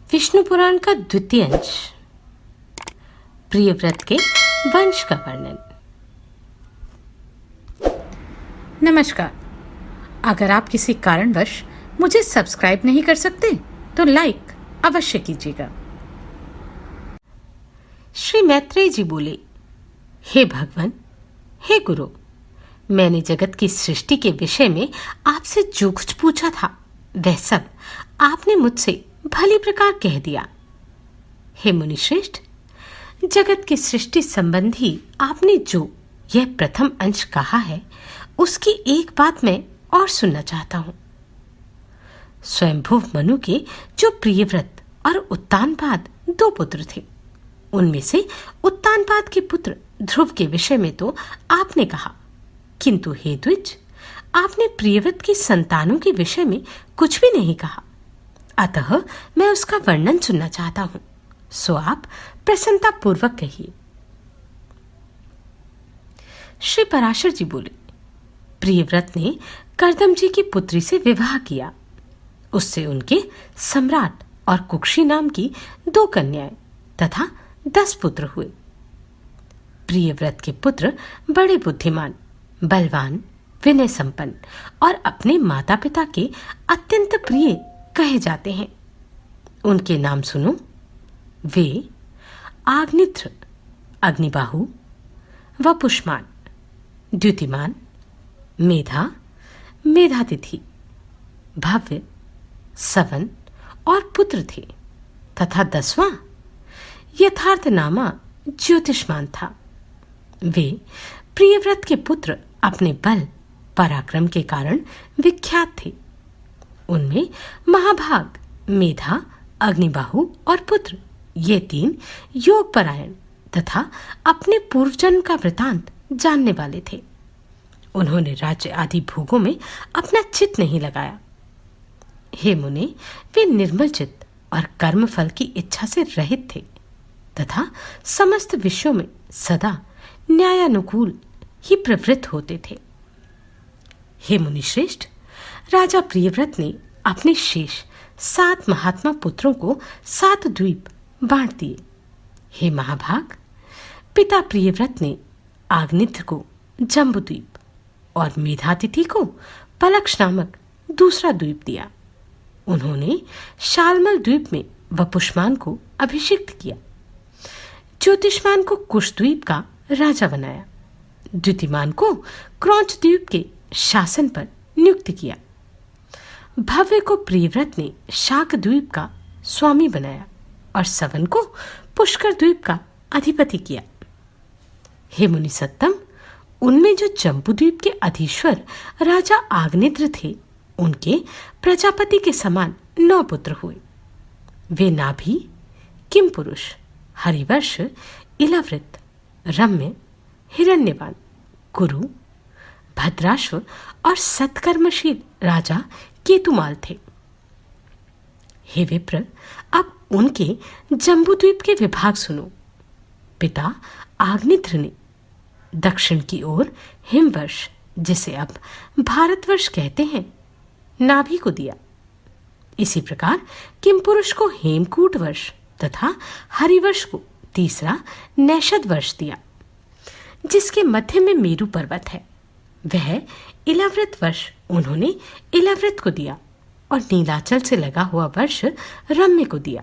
विष्णु पुराण का द्वितीय अंश, प्रियव्रत के वंश का वर्णन। नमस्कार। अगर आप किसी कारणवश मुझे सब्सक्राइब नहीं कर सकते तो लाइक अवश्य कीजिएगा। श्री मैत्रेय जी बोले, हे भगवान, हे गुरु, मैंने जगत की सृष्टि के विषय में आपसे जो कुछ पूछा था वह सब आपने मुझसे भली प्रकार कह दिया। हे मुनिश्रेष्ठ, जगत की सृष्टि संबंधी आपने जो यह प्रथम अंश कहा है उसकी एक बात मैं और सुनना चाहता हूं। स्वयंभुव मनु के जो प्रियव्रत और उत्तानपाद दो पुत्र थे, उनमें से उत्तानपाद के पुत्र ध्रुव के विषय में तो आपने कहा, किंतु हे द्विज, आपने प्रियव्रत की संतानों के विषय में कुछ भी नहीं कहा। अतः मैं उसका वर्णन सुनना चाहता हूं, सो आप प्रसन्नता पूर्वक कहिए। श्री पराशर जी बोले, प्रियव्रत ने कर्दम जी की पुत्री से विवाह किया। उससे उनके सम्राट और कुक्षी नाम की 2 कन्याएं तथा 10 पुत्र हुए। प्रियव्रत के पुत्र बड़े बुद्धिमान, बलवान, विनय संपन्न और अपने माता पिता के अत्यंत प्रिय कहे जाते हैं। उनके नाम सुनो। वे आग्निध्र, अग्निबाहु, वपुष्मान, द्युतिमान, मेधा, मेधातिथि, भव्य, सवन और पुत्र थे तथा 10वां यथार्थ नामा ज्योतिष्मान था। वे प्रियव्रत के पुत्र अपने बल पराक्रम के कारण विख्यात थे। उनमें महाभाग, मेधा, अग्निबाहु और पुत्र, ये 3 योगपरायण तथा अपने पूर्वजन्म का वृतांत जानने वाले थे। उन्होंने राज्य आदि भोगों में अपना चित्त नहीं लगाया। हे मुने, वे निर्मल चित्त और कर्म फल की इच्छा से रहित थे तथा समस्त विषयों में सदा न्यायानुकूल ही प्रवृत्त होते थे। हे मुनिश्रेष्ठ, राजा प्रियव्रत ने अपने शेष 7 महात्मा पुत्रों को 7 द्वीप बांट दिए। हे महाभाग, पिता प्रियव्रत ने आग्निध्र को जम्बूद्वीप और मेधातिथि को पलक्ष नामक दूसरा द्वीप दिया। उन्होंने शालमल द्वीप में वपुष्मान को अभिषिक्त किया। ज्योतिष्मान को कुशद्वीप का राजा बनाया। द्युतिमान को क्रौंच द्वीप के शासन पर नियुक्त किया। भव्य को प्रियव्रत ने शाक द्वीप का स्वामी बनाया और सवन को पुष्कर द्वीप का अधिपति किया। हे मुनि सत्तम, उनमें जो जम्बू द्वीप के अधीश्वर राजा आग्निद्र थे, उनके प्रजापति के समान 9 पुत्र हुए। वे नाभि, किमपुरुष, हरिवर्ष, इलावृत, रम्य, हिरण्यवान, कुरु, भद्राश्व और सत्कर्मशील राजा केतुमाल थे। हे विप्र, अब उनके जम्बूद्वीप के विभाग सुनो। पिता आग्निध्र ने दक्षिण की ओर हिमवर्ष, जिसे अब भारतवर्ष कहते हैं, नाभि को दिया। इसी प्रकार किमपुरुष को हेमकूट वर्ष तथा हरिवर्ष को तीसरा नैषद वर्ष दिया। जिसके मध्य में मेरु पर्वत है, वह इलावृत वर्ष उन्होंने इलावृत को दिया और नीलाचल से लगा हुआ वर्ष रम्य को दिया।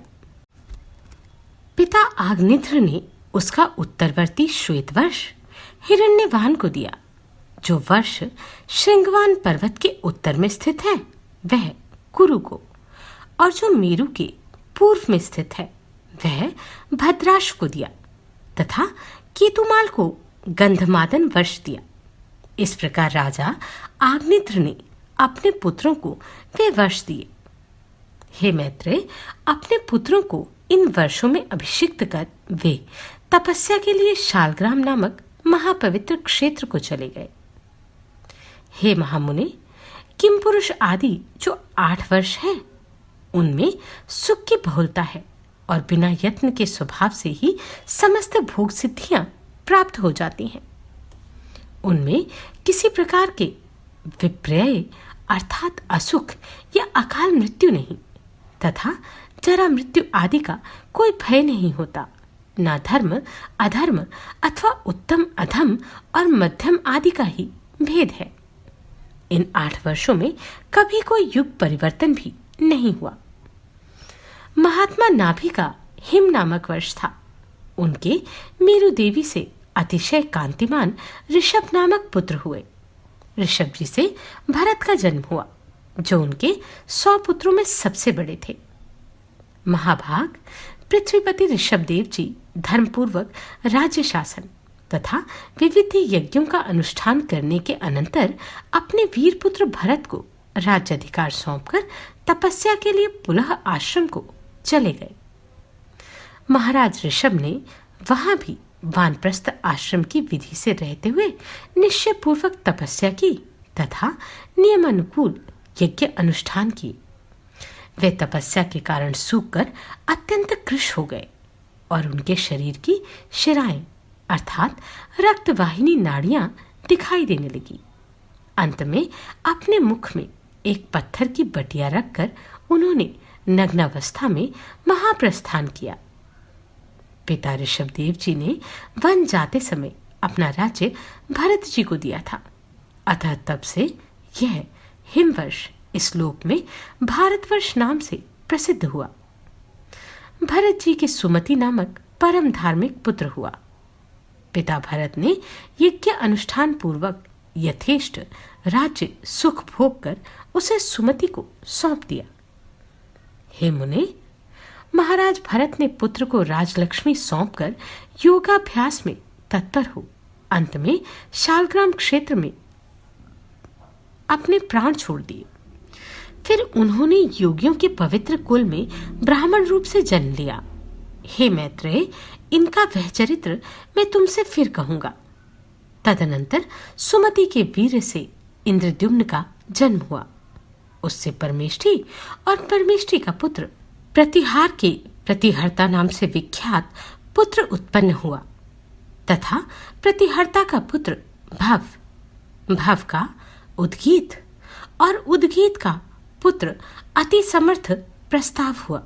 पिता आग्निध्र ने उसका उत्तरवर्ती श्वेत वर्ष हिरण्यवान को दिया। जो वर्ष श्रृंगवान पर्वत के उत्तर में स्थित है वह कुरु को, और जो मेरु के पूर्व में स्थित है वह भद्राश्व को दिया तथा केतुमाल को गंधमादन वर्ष दिया। इस प्रकार राजा आग्निध्र ने अपने पुत्रों को वे वर्ष दिए। हे मैत्रेय, अपने पुत्रों को इन वर्षों में अभिषिक्त कर वे तपस्या के लिए शालग्राम नामक महापवित्र क्षेत्र को चले गए। हे महामुने, किमपुरुष आदि जो 8 वर्ष हैं, उनमें सुख की बहुलता है और बिना यत्न के स्वभाव से ही समस्त भोग सिद्धियां प्राप्त हो जाती हैं। उनमें किसी प्रकार के विपर्य अर्थात असुख या अकाल मृत्यु नहीं तथा जरा मृत्यु आदि का कोई भय नहीं होता, ना धर्म अधर्म अथवा उत्तम अधम और मध्यम आदि का ही भेद है। इन 8 वर्षों में कभी कोई युग परिवर्तन भी नहीं हुआ। महात्मा नाभि का हिम नामक वर्ष था। उनके मीरू देवी से अतिशय कांतिमान ऋषभ नामक पुत्र हुए। ऋषभ जी से भरत का जन्म हुआ, जो उनके 100 पुत्रों में सबसे बड़े थे। महाभाग पृथ्वीपति ऋषभ देव जी धर्मपूर्वक राज्य शासन तथा विविध यज्ञों का अनुष्ठान करने के अनंतर अपने वीर पुत्र भरत को राज्य अधिकार सौंपकर तपस्या के लिए पुनः आश्रम को चले गए। महाराज ऋषभ ने वहां भी वानप्रस्थ आश्रम की विधि से रहते हुए निश्चय पूर्वक तपस्या की तथा नियमानुकूल यज्ञ अनुष्ठान किए। वे तपस्या के कारण सूखकर अत्यंत कृश हो गए और उनके शरीर की शिराएं अर्थात रक्तवाहिनी नाड़ियां दिखाई देने लगी। अंत में अपने मुख में एक पत्थर की बटिया रखकर उन्होंने नग्नावस्था में महाप्रस्थान किया। पिता ऋषभ देव जी ने वन जाते समय अपना राज्य भरत जी को दिया था, अतः तब से यह हिमवर्ष इस लोक में भारतवर्ष नाम से प्रसिद्ध हुआ। भरत जी के सुमति नामक परम धार्मिक पुत्र हुआ। पिता भरत ने यज्ञ अनुष्ठान पूर्वक यथेष्ट राज्य सुख भोग कर उसे सुमति को सौंप दिया। हे मुने, महाराज भरत ने पुत्र को राजलक्ष्मी सौंपकर योगाभ्यास में तत्पर हो अंत में शालग्राम क्षेत्र में अपने प्राण छोड़ दिए। फिर उन्होंने योगियों के पवित्र कुल में ब्राह्मण रूप से जन्म लिया। हे मैत्रेय, इनका वह चरित्र मैं तुमसे फिर कहूंगा। तदनंतर सुमति के वीर से इंद्रद्युम्न का जन्म हुआ। उससे परमेष्ठी और परमेष्ठी का पुत्र प्रतिहार के प्रतिहर्ता नाम से विख्यात पुत्र उत्पन्न हुआ तथा प्रतिहर्ता का पुत्र भव, भव का उद्गीत और उद्गीत का पुत्र अति समर्थ प्रस्ताव हुआ।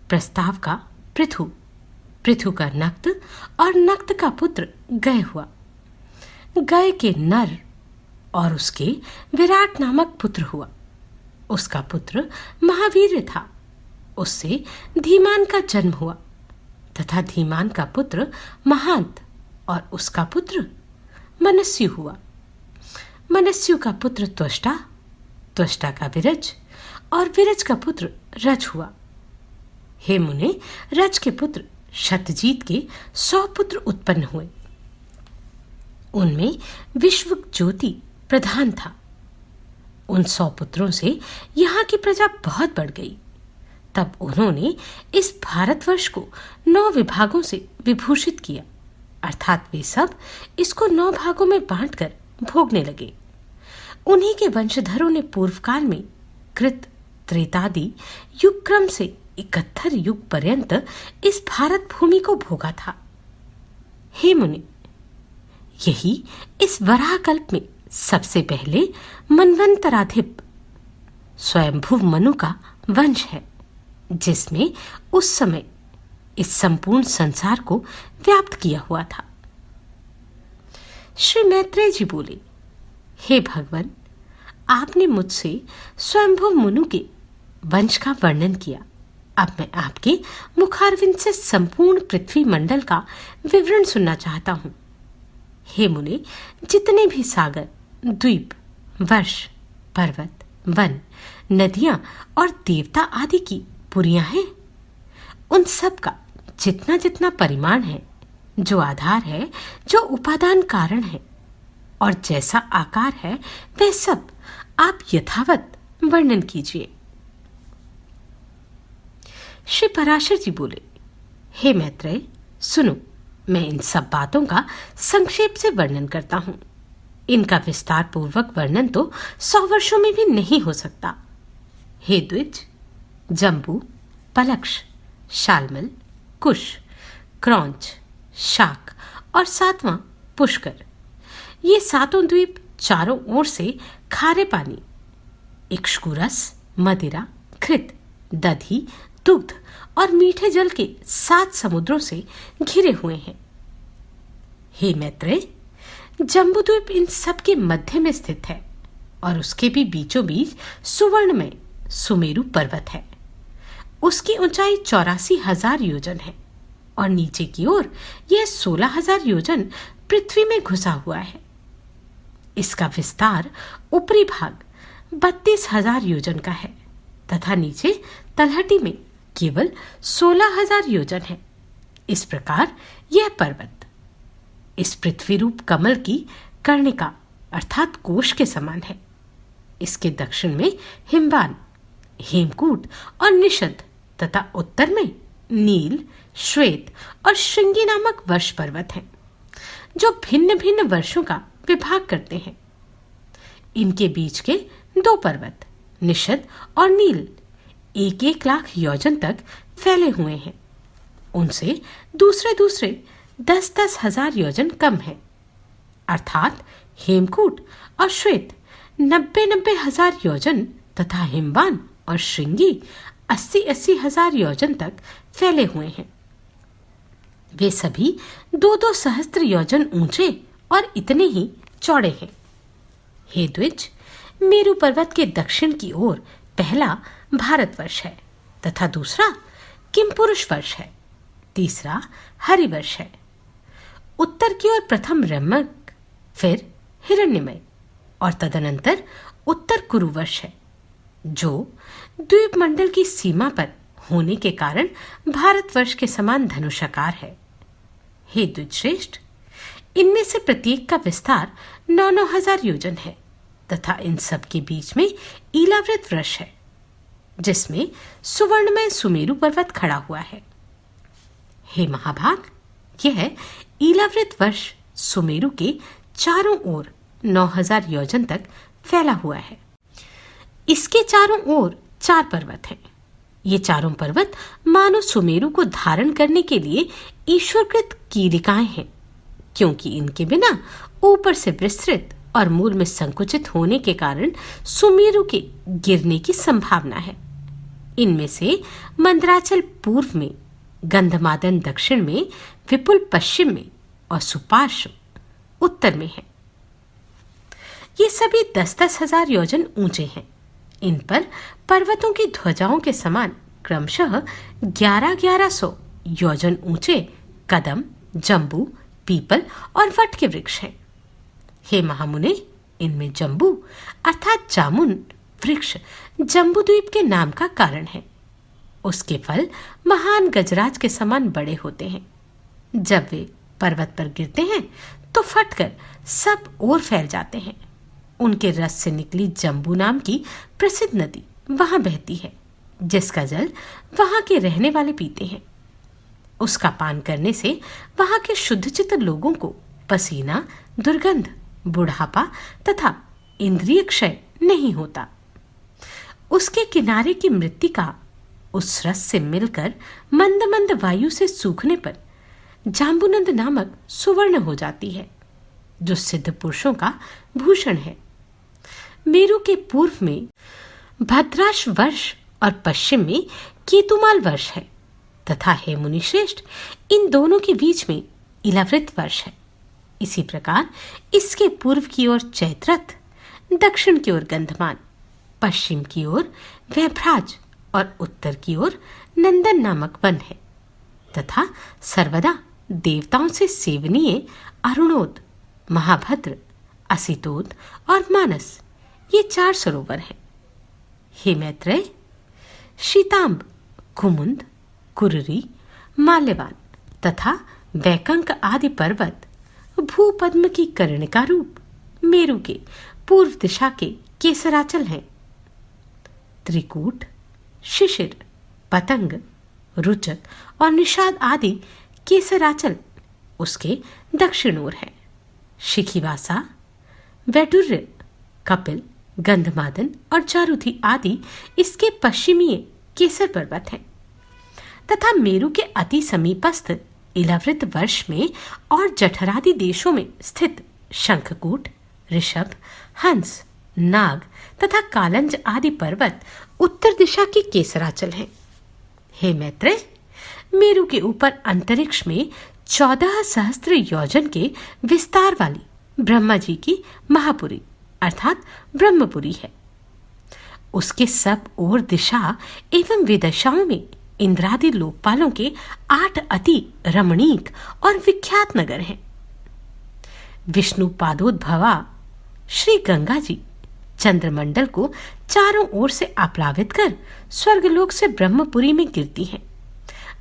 प्रस्ताव का पृथु, पृथु का नक्त और नक्त का पुत्र गय हुआ। गय के नर और उसके विराट नामक पुत्र हुआ। उसका पुत्र महावीर था। उससे धीमान का जन्म हुआ तथा धीमान का पुत्र महांत और उसका पुत्र मनस्यु हुआ। मनस्यु का पुत्र त्वष्टा, त्वष्टा का विरज और विरज का पुत्र रज हुआ। हे मुने, रज के पुत्र शतजीत के 100 पुत्र उत्पन्न हुए। उनमें विश्व ज्योति प्रधान था। उन 100 पुत्रों से यहाँ की प्रजा बहुत बढ़ गई। तब उन्होंने इस भारतवर्ष को 9 विभागों से विभूषित किया, अर्थात वे सब इसको 9 भागों में बांटकर भोगने लगे। उन्हीं के वंशधरों ने पूर्व काल में कृत त्रेतादि युग क्रम से 71 युग पर्यंत इस भारत भूमि को भोगा था। हे मुनि, यही इस वराह कल्प में सबसे पहले मनवंतराधिप स्वयंभुव मनु का वंश है, जिसमें उस समय इस संपूर्ण संसार को व्याप्त किया हुआ था। श्री मैत्रेय जी बोले, हे भगवान, आपने मुझसे स्वयंभुव मनु के वंश का वर्णन किया। अब मैं आपके मुखारविंद से संपूर्ण पृथ्वी मंडल का विवरण सुनना चाहता हूं। हे मुने, जितने भी सागर, द्वीप, वर्ष, पर्वत, वन, नदियां और देवता आदि की पुरियां हैं, उन सब का जितना जितना परिमाण है, जो आधार है, जो उपादान कारण है और जैसा आकार है, वह सब आप यथावत वर्णन कीजिए। श्री पराशर जी बोले, हे मैत्रेय, सुनो, मैं इन सब बातों का संक्षेप से वर्णन करता हूं। इनका विस्तार पूर्वक वर्णन तो 100 वर्षों में भी नहीं हो सकता। हे द्विज, जम्बू, पलक्ष, शालमल, कुश, क्रौंच, शाक और 7वां पुष्कर, ये 7 द्वीप चारों ओर से खारे पानी, इक्ष्कुरस, मदिरा, घृत, दधि, दुग्ध और मीठे जल के 7 समुद्रों से घिरे हुए हैं। हे मैत्रेय, जम्बूद्वीप इन सब के मध्य में स्थित है और उसके भी बीचों बीच सुवर्ण में सुमेरु पर्वत है। उसकी ऊंचाई 84,000 योजन है और नीचे की ओर यह 16,000 योजन पृथ्वी में घुसा हुआ है। इसका विस्तार ऊपरी भाग 32,000 योजन का है तथा नीचे तलहटी में केवल 16,000 योजन है। इस प्रकार यह पर्वत इस पृथ्वी रूप कमल की कर्णिका अर्थात कोश के समान है। इसके दक्षिण में हिमवान, हेमकूट और निषद तथा उत्तर में नील, श्वेत और श्रृंगी नामक वर्ष पर्वत हैं, जो भिन्न भिन्न वर्षों का विभाग करते हैं। इनके बीच के 2 पर्वत निषद और नील 1-1 लाख योजन तक फैले हुए हैं। उनसे दूसरे 10-10 हजार योजन कम है, अर्थात हेमकूट और श्वेत 90-90 हजार योजन तथा हिमवान और श्रृंगी 80-80 हजार योजन तक फैले हुए हैं। वे सभी 2-2 सहस्त्र योजन ऊंचे और इतने ही चौड़े हैं। हे द्विज, मेरु पर्वत के दक्षिण की ओर पहला भारतवर्ष है तथा दूसरा किमपुरुष वर्ष है, तीसरा हरिवर्ष है। उत्तर की ओर प्रथम रम्यक, फिर हिरण्यमय और तदनंतर उत्तर कुरुवर्ष है, जो द्वीप मंडल की सीमा पर होने के कारण भारतवर्ष के समान धनुषाकार है। हे द्विजश्रेष्ठ, इनमें से प्रत्येक का विस्तार 9-9 हजार योजन है तथा इन सब के बीच में ईलावृत वर्ष है, जिसमें सुवर्णमय सुमेरु पर्वत खड़ा हुआ है। हे महाभाग, यह ईलावृत वर्ष सुमेरु के चारों ओर 9,000 योजन तक फैला हुआ है। इसके चारों ओर 4 पर्वत हैं। ये चारों पर्वत मानो सुमेरु को धारण करने के लिए ईश्वरकृत कीलिकाएं हैं, क्योंकि इनके बिना ऊपर से विस्तृत और मूल में संकुचित होने के कारण सुमेरु के गिरने की संभावना है। इनमें से मंदराचल पूर्व में, गंधमादन दक्षिण में, विपुल पश्चिम में और सुपार्श्व उत्तर में है। ये सभी 10-10 हजार योजन ऊंचे हैं। इन पर पर्वतों की ध्वजाओं के समान क्रमशः 1100 योजन ऊंचे कदम, जम्बू, पीपल और वट के वृक्ष हैं। हे महामुने, इनमें जम्बू अर्थात जामुन वृक्ष जम्बूद्वीप के नाम का कारण है। उसके फल महान गजराज के समान बड़े होते हैं। जब वे पर्वत पर गिरते हैं तो फटकर सब ओर फैल जाते हैं। उनके रस से निकली जम्बू नाम की प्रसिद्ध नदी वहां बहती है, जिसका जल वहां के रहने वाले पीते हैं। उसका पान करने से वहां के शुद्धचित्त लोगों को पसीना, दुर्गंध, बुढ़ापा तथा इंद्रिय क्षय नहीं होता। उसके किनारे की मृत्तिका उस रस से मिलकर मंद मंद वायु से सूखने पर जाम्बुनंद नामक सुवर्ण हो जाती है, जो सिद्ध पुरुषों का भूषण है। मेरु के पूर्व में भद्राश वर्ष और पश्चिम में केतुमाल वर्ष है तथा हे मुनिश्रेष्ठ, इन दोनों के बीच में इलावृत वर्ष है। इसी प्रकार इसके पूर्व की ओर चैत्रथ, दक्षिण की ओर गंधमान, पश्चिम की ओर वैभ्राज और उत्तर की ओर नंदन नामक वन है तथा सर्वदा देवताओं से सेवनीय अरुणोद, महाभद्र, असितोद और मानस, ये 4 सरोवर हैं। हे मैत्रेय, शीतांब, कुमुंद, कुररी, माल्यवान तथा वैकंक आदि पर्वत भूपद्म की कर्णिका रूप मेरु के पूर्व दिशा के केसराचल हैं। त्रिकूट, शिशिर, पतंग, रुचक और निषाद आदि केसराचल उसके दक्षिण ओर है। शिखिवासा, वैडुर्य, कपिल, गंधमादन और चारुथी आदि इसके पश्चिमी केसर पर्वत हैं तथा मेरु के अति समीपस्थ इलावृत वर्ष में और जठरादि देशों में स्थित शंखकूट, ऋषभ, हंस, नाग तथा कालंज आदि पर्वत उत्तर दिशा की केसराचल हैं। हे मैत्रेय, मेरु के ऊपर अंतरिक्ष में 14 सहस्त्र योजन के विस्तार वाली ब्रह्मा जी की महापुरी अर्थात ब्रह्मपुरी है। उसके सब ओर दिशा एवं विदिशाओं में इंद्रादि लोकपालों के 8 अति रमणीक और विख्यात नगर हैं। विष्णु पादोद्भवा श्री गंगा जी चंद्रमंडल को चारों ओर से आप्लावित कर स्वर्गलोक से ब्रह्मपुरी में गिरती हैं।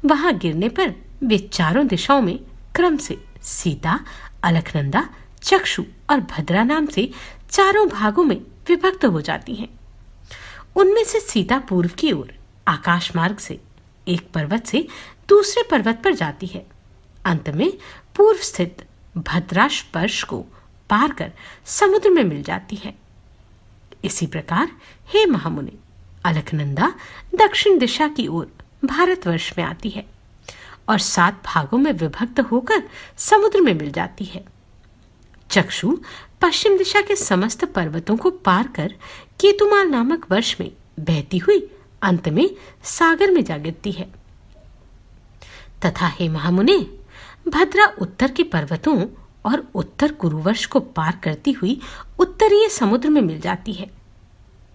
वहां गिरने पर वे चारों दिशाओं में क्रम से सीता, अलकनंदा, चक्षु और भद्रा नाम से चारों भागों में विभक्त हो जाती हैं। उनमें से सीता पूर्व की ओर आकाश मार्ग से एक पर्वत से दूसरे पर्वत पर जाती है। अंत में पूर्व स्थित भद्रास्पर्श को पार कर समुद्र में मिल जाती है। इसी प्रकार हे महामुनि, अलकनंदा दक्षिण दिशा की ओर भारतवर्ष में आती है और 7 भागों में विभक्त होकर समुद्र में मिल जाती है। चक्षु पश्चिम दिशा के समस्त पर्वतों को पार कर केतुमाल नामक वर्ष में बहती हुई अंत में सागर में जा गिरती है। तथा हे महामुने, भद्रा उत्तर के पर्वतों और उत्तर कुरुवर्ष को पार करती हुई उत्तरीय समुद्र में मिल जाती है।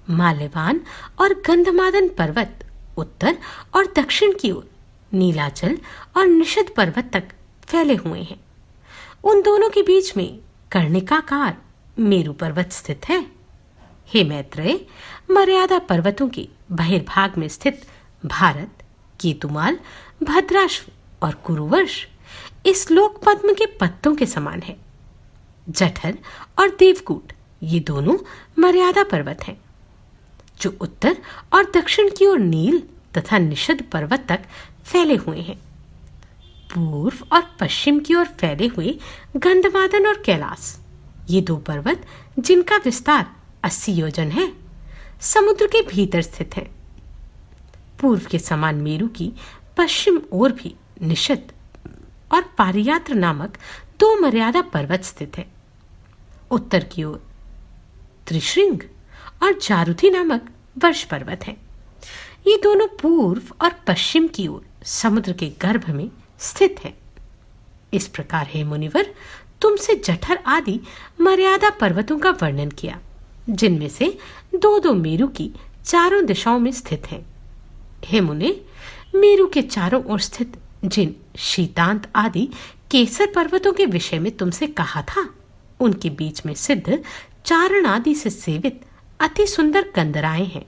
माल्यवान और गंधमादन पर्वत उत्तर और दक्षिण की ओर नीलाचल और निषद पर्वत तक फैले हुए हैं। उन दोनों के बीच में कर्णिकाकार मेरु पर्वत स्थित है। हे मैत्रेय, मर्यादा पर्वतों के बहिर्भाग में स्थित भारत, केतुमाल, भद्राश्व और कुरुवर्ष इस लोक पद्म के पत्तों के समान है। जठर और देवकूट ये दोनों मर्यादा पर्वत हैं, जो उत्तर और दक्षिण की ओर नील तथा निषद पर्वत तक फैले हुए हैं। पूर्व और पश्चिम की ओर फैले हुए गंधमादन और कैलाश ये 2 पर्वत जिनका विस्तार 80 योजन है, समुद्र के भीतर स्थित हैं। पूर्व के समान मेरु की पश्चिम ओर भी निषद और पारियात्र नामक 2 मर्यादा पर्वत स्थित हैं। उत्तर की ओर त्रिशृंग और जारुथी नामक वर्ष पर्वत हैं। ये दोनों पूर्व और पश्चिम की ओर समुद्र के गर्भ में स्थित हैं। इस प्रकार हे मुनिवर, तुमसे जठर आदि मर्यादा पर्वतों का वर्णन किया, जिनमें से 2-2 मेरु की चारों दिशाओं में स्थित हैं। हे मुने, मेरु के चारों ओर स्थित जिन शीतांत आदि केसर पर्वतों के विषय में तुमसे कहा था, उनके बीच में सिद्ध चारण आदि से सेवित अति सुंदर कंदराएं हैं।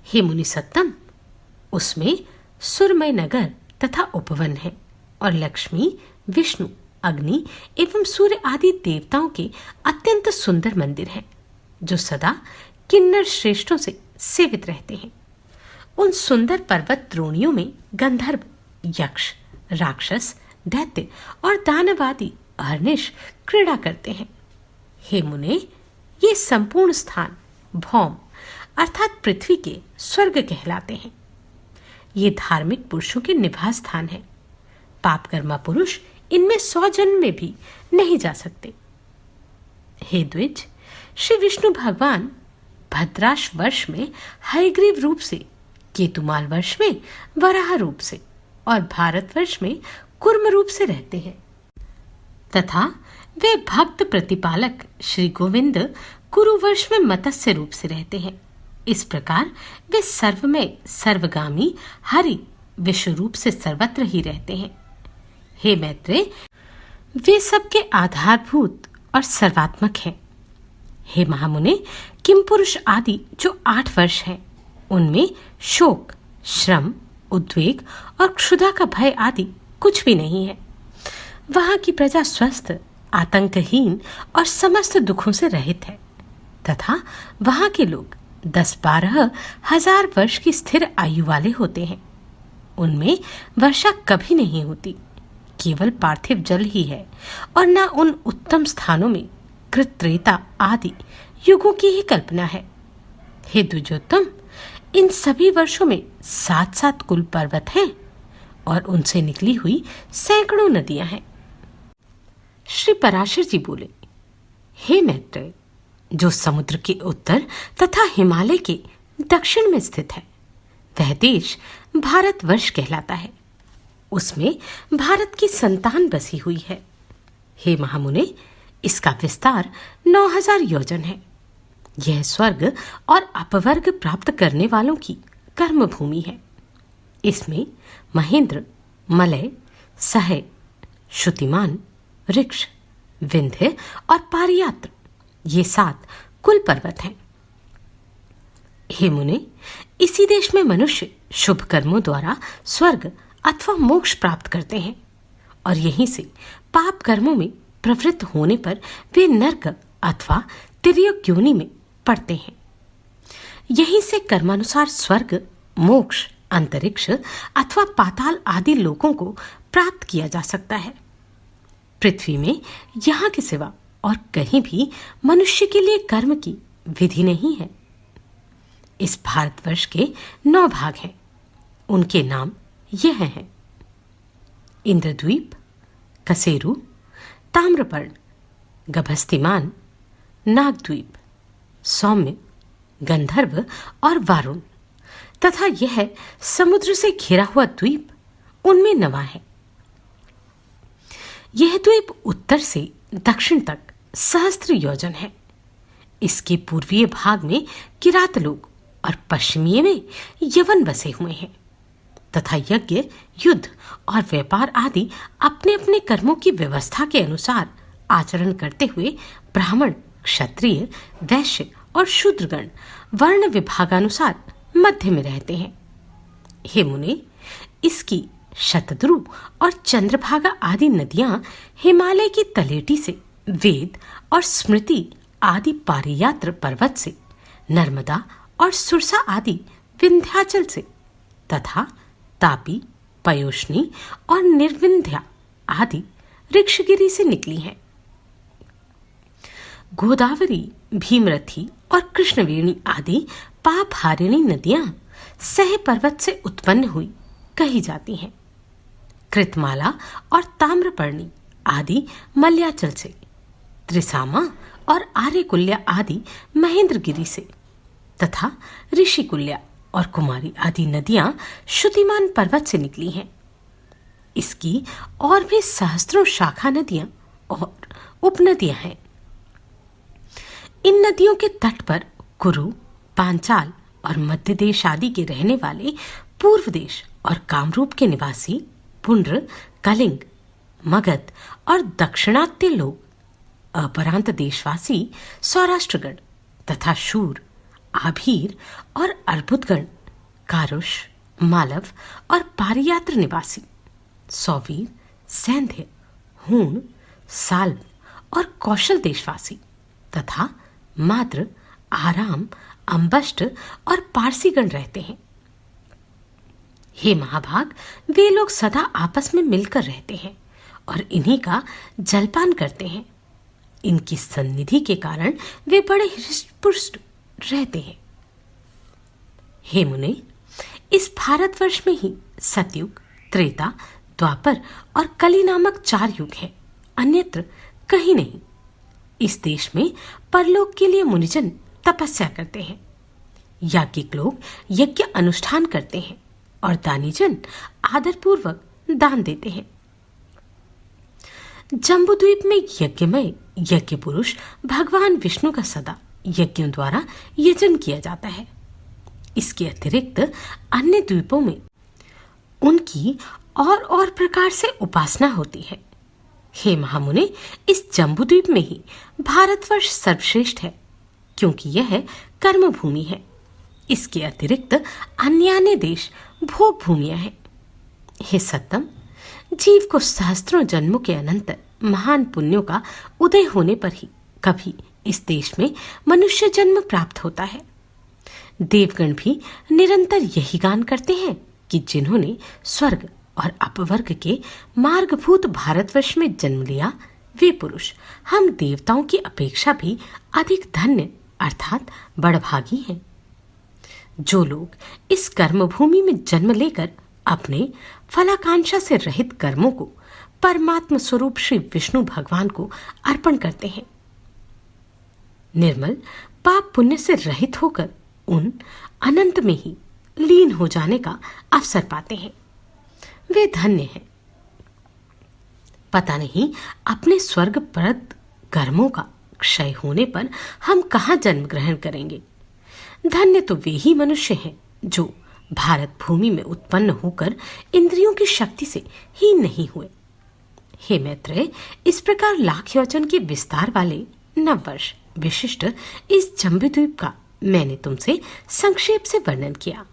हे मुनि सत्तम, उसमें सुरमय नगर तथा उपवन है और लक्ष्मी, विष्णु, अग्नि एवं सूर्य आदि देवताओं के अत्यंत सुंदर मंदिर हैं, जो सदा किन्नर श्रेष्ठों से सेवित रहते हैं। उन सुंदर पर्वत द्रोणियों में गंधर्व, यक्ष, राक्षस, दैत्य और दानव आदि अहर्निश क्रीड़ा करते हैं। हे मुने, ये संपूर्ण स्थान भौम अर्थात पृथ्वी के स्वर्ग कहलाते हैं। ये धार्मिक पुरुषों के निवास स्थान है। पापकर्मा पुरुष इनमें 100 जन्म में भी नहीं जा सकते। हे द्विज, श्री विष्णु भगवान भद्राश वर्ष में हयग्रीव रूप से, केतुमाल वर्ष में वराह रूप से और भारतवर्ष में कुर्म रूप से रहते हैं तथा वे भक्त प्रतिपालक श्री गोविंद कुरुवर्ष में मत्स्य रूप से रहते हैं। इस प्रकार वे सर्वमय सर्वगामी हरि विश्व रूप से सर्वत्र ही रहते हैं। हे मैत्रेय, वे सबके आधारभूत और सर्वात्मक हैं। हे महामुने, किम पुरुष आदि जो 8 वर्ष हैं, उनमें शोक, श्रम, उद्वेग और क्षुधा का भय आदि कुछ भी नहीं है। वहां की प्रजा स्वस्थ, आतंकहीन और समस्त दुखों से रहित है तथा वहां के लोग 10-12 हजार वर्ष की स्थिर आयु वाले होते हैं। उनमें वर्षा कभी नहीं होती, केवल पार्थिव जल ही है और न उन उत्तम स्थानों में कृत्रेता आदि युगों की ही कल्पना है। हे द्विजोत्तम, इन सभी वर्षों में 7-7 कुल पर्वत हैं और उनसे निकली हुई सैकड़ों नदियां हैं। श्री पराशर जी बोले, हे मैत्रेय, जो समुद्र के उत्तर तथा हिमालय के दक्षिण में स्थित है। वह देश भारतवर्ष कहलाता है। उसमें भारत की संतान बसी हुई है। हे महामुने, इसका विस्तार 9000 योजन है। यह स्वर्ग और अपवर्ग प्राप्त करने वालों की कर्म भूमि है। इसमें महेंद्र, मलय, सह, श्रुतिमान, ऋक्ष, विंध्य और पारियात्र ये 7 कुल पर्वत हैं। हे मुने, इसी देश में मनुष्य शुभ कर्मों द्वारा स्वर्ग अथवा मोक्ष प्राप्त करते हैं और यहीं से पाप कर्मों में प्रवृत्त होने पर वे नरक अथवा तिर्यक योनि में पड़ते हैं। यहीं से कर्मानुसार स्वर्ग, मोक्ष, अंतरिक्ष अथवा पाताल आदि लोकों को प्राप्त किया जा सकता है। पृथ्वी में यहाँ के सिवा और कहीं भी मनुष्य के लिए कर्म की विधि नहीं है। इस भारतवर्ष के 9 भाग हैं। उनके नाम यह हैं: इंद्रद्वीप, कसेरु, ताम्रपर्ण, गभस्तिमान, नागद्वीप, सौम्य, गंधर्व और वारुण, तथा यह समुद्र से घिरा हुआ द्वीप उनमें 9वां है। यह द्वीप उत्तर से दक्षिण तक सहस्त्र योजन है। इसके पूर्वीय भाग में किरात लोग और पश्चिमीय में यवन बसे हुए हैं तथा यज्ञ, युद्ध और व्यापार आदि अपने अपने कर्मों की व्यवस्था के अनुसार आचरण करते हुए ब्राह्मण, क्षत्रिय, वैश्य और शूद्रगण वर्ण विभागानुसार मध्य में रहते हैं। हे मुने, इसकी शतद्रु और चंद्रभागा आदि नदियां हिमालय की तलेटी से, वेद और स्मृति आदि पारियात्र पर्वत से, नर्मदा और सुरसा आदि विंध्याचल से तथा तापी, पयोष्णी और निर्विंध्या आदि ऋक्षगिरी से निकली हैं। गोदावरी, भीमरथी और कृष्णवेणी आदि पापहारिणी नदियां सह पर्वत से उत्पन्न हुई कही जाती हैं। कृतमाला और ताम्रपर्णी आदि मल्याचल से, त्रिसामा और आर्यकुल्या आदि महेंद्रगिरी से तथा ऋषिकुल्या और कुमारी आदि नदियां श्रुतिमान पर्वत से निकली हैं। इसकी और भी सहस्त्रों शाखा नदियां और उपनदियां हैं। इन नदियों के तट पर कुरु, पांचाल और मध्य देश आदि के रहने वाले पूर्व देश और कामरूप के निवासी पुंड्र, कलिंग, मगध और दक्षिणात्य लोग, अपरांत देशवासी सौराष्ट्रगण तथा शूर, आभीर और अर्बुदगण, कारुष, मालव और पारियात्र निवासी, सौवीर, सैंध्य, हूण, साल्व और कौशल देशवासी तथा माद्र, आराम, अम्बष्ट और पारसीगण रहते हैं। हे महाभाग, वे लोग सदा आपस में मिलकर रहते हैं और इन्हीं का जलपान करते हैं। इनकी सन्निधि के कारण वे बड़े हृष्टपुष्ट रहते हैं। हे मुने, इस भारतवर्ष में ही सतयुग, त्रेता, द्वापर और कली नामक 4 युग हैं, अन्यत्र कहीं नहीं। इस देश में परलोक के लिए मुनिजन तपस्या करते हैं, याज्ञिक लोग यज्ञ अनुष्ठान करते हैं और दानीजन आदरपूर्वक दान देते हैं। जम्बूद्वीप में यज्ञमय यज्ञ पुरुष भगवान विष्णु का सदा यज्ञों द्वारा यजन किया जाता है। इसके अतिरिक्त अन्य द्वीपों में उनकी और प्रकार से उपासना होती है। हे महामुने, इस जम्बूद्वीप में ही भारतवर्ष सर्वश्रेष्ठ है, क्योंकि यह कर्म भूमि है। इसके अतिरिक्त अन्य देश भोग भूमियां हैं। हे सत्तम, जीव को सहस्त्रों जन्मों के अनंतर महान पुण्यों का उदय होने पर ही कभी इस देश में मनुष्य जन्म प्राप्त होता है। देवगण भी निरंतर यही गान करते हैं कि जिन्होंने स्वर्ग और अपवर्ग के मार्गभूत भारतवर्ष में जन्म लिया, वे पुरुष हम देवताओं की अपेक्षा भी अधिक धन्य अर्थात बड़भागी हैं। जो लोग इस कर्मभूमि में जन्म लेकर अपने फलाकांक्षा से रहित कर्मों को परमात्म स्वरूप श्री विष्णु भगवान को अर्पण करते हैं, निर्मल पाप पुण्य से रहित होकर उन अनंत में ही लीन हो जाने का अवसर पाते हैं। वे धन्य हैं। पता नहीं अपने स्वर्गप्रद कर्मों का क्षय होने पर हम कहाँ जन्म ग्रहण करेंगे। धन्य तो वे ही मनुष्य हैं जो भारत भूमि में उत्पन्न होकर इंद्रियों की शक्ति से हीन नहीं हुए। हे मैत्रेय, इस प्रकार लाख योजन के विस्तार वाले नववर्ष विशिष्ट इस जम्बूद्वीप का मैंने तुमसे संक्षेप से वर्णन किया।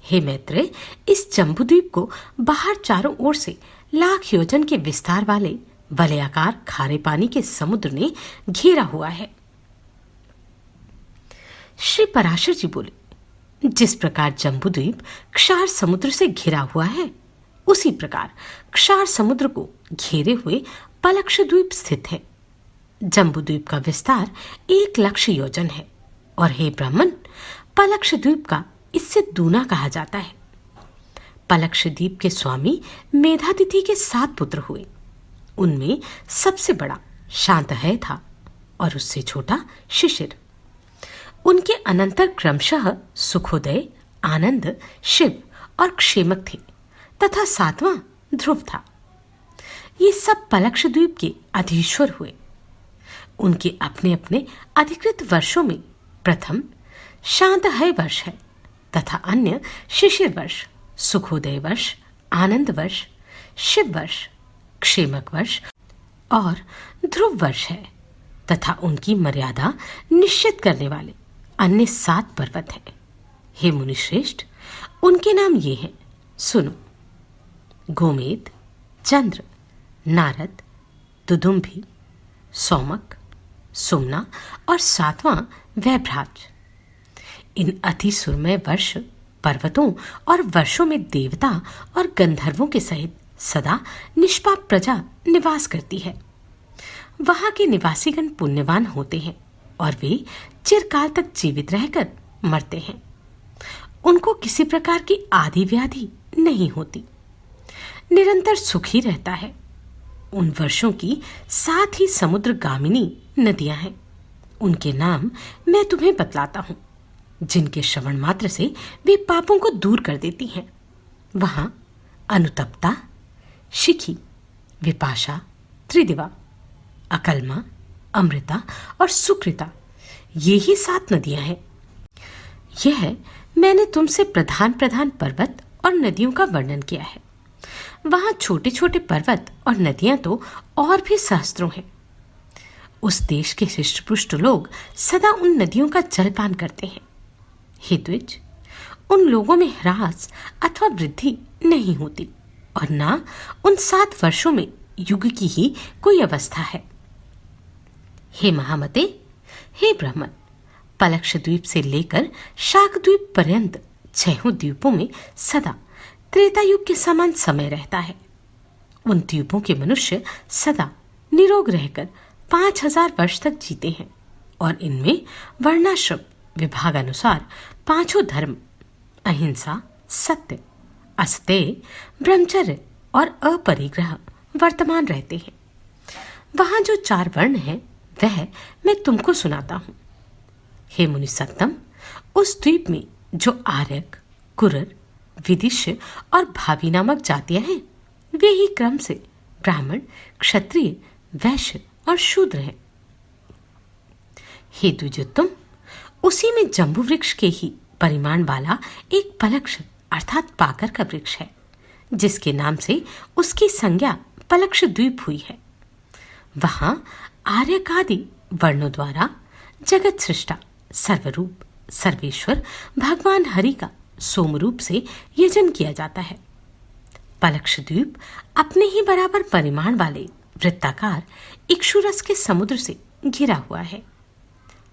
हे मैत्रेय, इस जम्बूद्वीप को बाहर चारों ओर से लाख योजन के विस्तार वाले वलयाकार खारे पानी के समुद्र ने घेरा हुआ है। श्री पराशर जी बोले, जिस प्रकार जम्बूद्वीप क्षार समुद्र से घिरा हुआ है, उसी प्रकार क्षार समुद्र को घेरे हुए पलक्ष द्वीप स्थित है। जम्बूद्वीप का विस्तार 1,00,000 योजन है और हे ब्राह्मण, पलक्ष द्वीप का इससे दूना कहा जाता है। पलक्ष द्वीप के स्वामी मेधातिथि के 7 पुत्र हुए। उनमें सबसे बड़ा शांतहय था और उससे छोटा शिशिर। उनके अनंतर क्रमशः सुखोदय, आनंद, शिव और क्षेमक थे तथा 7वां ध्रुव था। ये सब पलक्ष द्वीप के अधीश्वर हुए। उनके अपने अपने अधिकृत वर्षों में प्रथम शांतहय वर्ष है तथा अन्य शिशिर वर्ष, सुखोदय वर्ष, आनंद वर्ष, शिव वर्ष, क्षेमक वर्ष और ध्रुव वर्ष है तथा उनकी मर्यादा निश्चित करने वाले अन्य 7 पर्वत हैं। हे मुनिश्रेष्ठ, उनके नाम ये हैं, सुनो। गोमेद, चंद्र, नारद, दुदुम्भी, सोमक, सुमना और 7वां वैभ्राज। इन अति सुरमय वर्ष पर्वतों और वर्षों में देवता और गंधर्वों के सहित सदा निष्पाप प्रजा निवास करती है। वहां के निवासीगण पुण्यवान होते हैं और वे चिरकाल तक जीवित रहकर मरते हैं। उनको किसी प्रकार की आदि व्याधि नहीं होती, निरंतर सुखी रहता है। उन वर्षों की 7 ही समुद्रगामिनी नदियां हैं। उनके नाम मैं तुम्हें बतलाता हूं, जिनके श्रवण मात्र से वे पापों को दूर कर देती हैं। वहां अनुतप्ता, शिखी, विपाशा, त्रिदिवा, अकल्मा, अमृता और सुकृता, ये ही 7 नदियां हैं। यह मैंने तुमसे प्रधान प्रधान पर्वत और नदियों का वर्णन किया है। वहां छोटे छोटे पर्वत और नदियां तो और भी सहस्त्रों हैं। उस देश के हृष्टपुष्ट लोग सदा उन नदियों का जलपान करते हैं। हे द्विज, उन लोगों में ह्रास अथवा वृद्धि नहीं होती और ना उन 7 वर्षों में युग की ही कोई अवस्था है। हे महामते, हे ब्राह्मण, पलक्ष द्वीप से लेकर शाक द्वीप पर्यंत 6 द्वीपों में सदा त्रेता युग के समान समय रहता है। उन द्वीपों के मनुष्य सदा निरोग रहकर 5000 वर्ष तक जीते हैं और इनमें वर्णाश्रम विभागानुसार 5 धर्म अहिंसा, सत्य, अस्तेय, ब्रह्मचर्य और अपरिग्रह वर्तमान रहते हैं। वहां जो 4 वर्ण हैं वह मैं तुमको सुनाता हूं। हे मुनि सत्तम, उस द्वीप में जो आर्यक, कुरर, विदिश्य और भावी नामक जातियां हैं, वे ही क्रम से ब्राह्मण, क्षत्रिय, वैश्य और शूद्र हैं। हे द्विजोत्तम, उसी में जम्बू वृक्ष के ही परिमाण वाला एक पलक्ष अर्थात पाकर का वृक्ष है, जिसके नाम से उसकी संज्ञा पलक्ष द्वीप हुई है। वहां आर्यकादि वर्णों द्वारा जगत सृष्टा, सर्वरूप, सर्वेश्वर भगवान हरि का सोमरूप से यजन किया जाता है। पलक्ष द्वीप अपने ही बराबर परिमाण वाले वृत्ताकार इक्षुरस के समुद्र से घिरा हुआ है।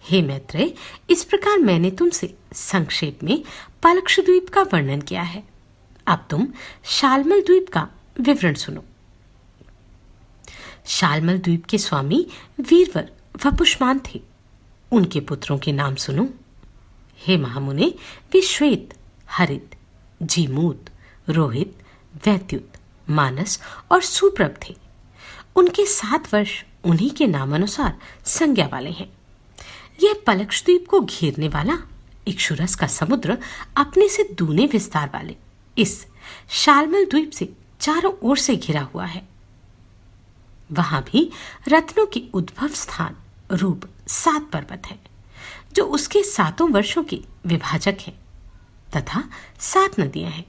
हे मैत्रेय, इस प्रकार मैंने तुमसे संक्षेप में पलक्ष द्वीप का वर्णन किया है। अब तुम शालमल द्वीप का विवरण सुनो। शालमल द्वीप के स्वामी वीरवर वपुष्मान थे। उनके पुत्रों के नाम सुनो। हे महामुने, वे श्वेत, हरित, जीमूत, रोहित, वैद्युत, मानस और सुप्रभ थे। उनके 7 वर्ष उन्हीं के नामानुसार संज्ञा वाले हैं। यह पलक्ष द्वीप को घेरने वाला इक्षुरस का समुद्र अपने से दूने विस्तार वाले इस शालमल द्वीप से चारों ओर से घिरा हुआ है। वहां भी रत्नों के उद्भव स्थान रूप 7 पर्वत है, जो उसके 7 वर्षों के विभाजक हैं, तथा 7 नदियां हैं।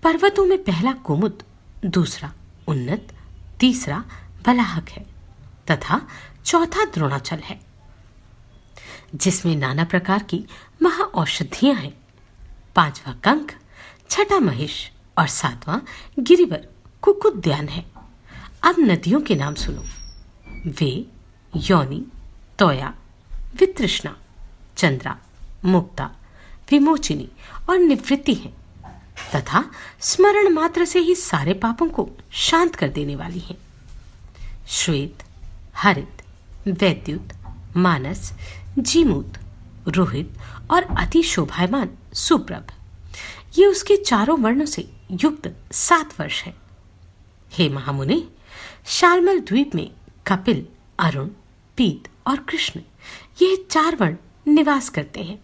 पर्वतों में पहला कुमुद, दूसरा उन्नत, तीसरा बलाहक है तथा चौथा द्रोणाचल है, जिसमें नाना प्रकार की महाऔषधियां हैं। 5वां कंक, छठा महिष और 7वां गिरिवर कुकुद्यान है। अब नदियों के नाम सुनो। वे योनि, तोया, वितृष्णा, चंद्रा, मुक्ता, विमोचिनी और निवृत्ति हैं तथा स्मरण मात्र से ही सारे पापों को शांत कर देने वाली हैं। श्वेत, हरित, वैद्युत, मानस, जीमूत, रोहित और अति शोभायमान सुप्रभ, ये उसके चारों वर्णों से युक्त 7 वर्ष हैं। हे महामुनि, शालमल द्वीप में कपिल, अरुण, पीत और कृष्ण, ये 4 वर्ण निवास करते हैं,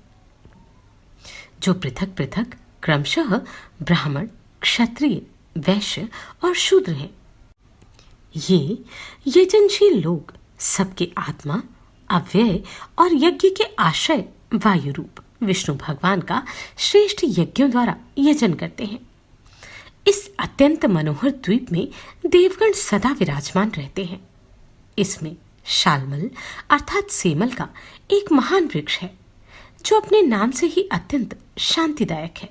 जो पृथक पृथक क्रमशः ब्राह्मण, क्षत्रिय, वैश्य और शूद्र हैं। ये यजनशील लोग सबके आत्मा, अव्यय और यज्ञ के आश्रय वायु रूप विष्णु भगवान का श्रेष्ठ यज्ञों द्वारा यजन करते हैं। इस अत्यंत मनोहर द्वीप में देवगण सदा विराजमान रहते हैं। इसमें शालमल अर्थात सेमल का एक महान वृक्ष है, जो अपने नाम से ही अत्यंत शांतिदायक है।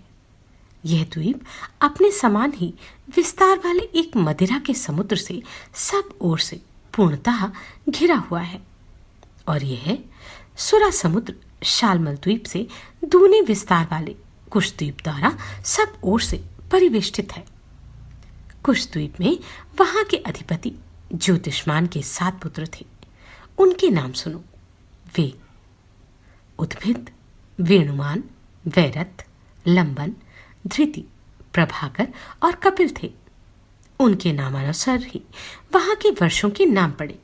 यह द्वीप अपने समान ही विस्तार वाले एक मदिरा के समुद्र से सब ओर से पूर्णतः घिरा हुआ है, और यह सुरा समुद्र शालमल द्वीप से दूने विस्तार वाले कुश द्वीप द्वारा सब ओर से परिवेष्टित है। कुश द्वीप में वहां के अधिपति ज्योतिष्मान के 7 पुत्र थे। उनके नाम सुनो। वे उद्भिद, वेणुमान, वैरत, लंबन, धृति, प्रभाकर और कपिल थे। उनके नामानुसार ही वहां के वर्षों के नाम पड़े।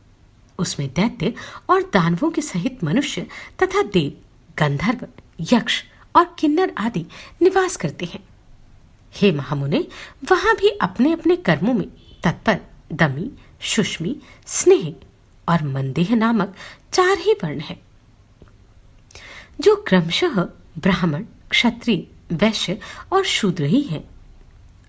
उसमें दैत्य और दानवों के सहित मनुष्य तथा देव, गंधर्व, यक्ष और किन्नर आदि निवास करते हैं। हे महामुने, वहां भी अपने अपने कर्मों में तत्पर दमी, सुष्मी, स्नेह और मंदेह नामक 4 ही वर्ण हैं, जो क्रमशः ब्राह्मण, क्षत्रिय, वैश्य और शूद्र ही हैं।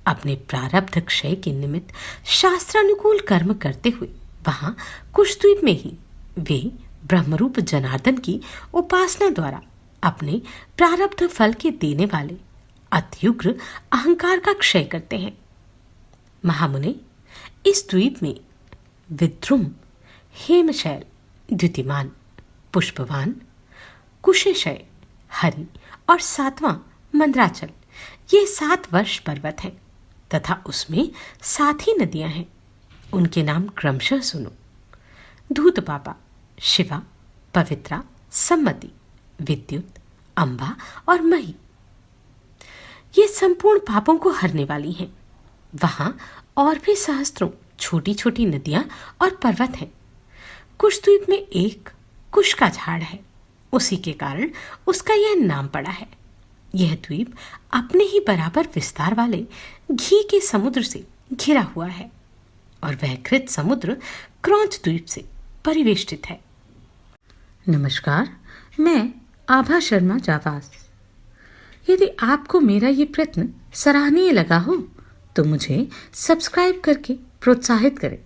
अपने प्रारब्ध क्षय के निमित्त शास्त्रानुकूल कर्म करते हुए वहां कुशद्वीप में ही वे ब्रह्मरूप जनार्दन की उपासना द्वारा अपने प्रारब्ध फल के देने वाले अत्युग्र अहंकार का क्षय करते हैं। महामुने, इस द्वीप में विद्रुम, हेमशैल, द्युतिमान, पुष्पवान, कुशेशय, हरि और 7वां मंद्राचल, ये 7 वर्ष पर्वत हैं तथा उसमें 7 ही नदियां हैं। उनके नाम क्रमशः सुनो। धूतपापा, शिवा, पवित्रा, सम्मति, विद्युत, अंबा और मही, ये संपूर्ण पापों को हरने वाली हैं। वहां और भी सहस्त्रों छोटी छोटी नदियां और पर्वत हैं। कुशद्वीप में एक कुश का झाड़ है, उसी के कारण उसका यह नाम पड़ा है। यह द्वीप अपने ही बराबर विस्तार वाले घी के समुद्र से घिरा हुआ है, और वह घृत समुद्र क्रौंच द्वीप से परिवेष्टित है। नमस्कार, मैं आभा शर्मा जावास। यदि आपको मेरा ये प्रयत्न सराहनीय लगा हो तो मुझे सब्सक्राइब करके प्रोत्साहित करें।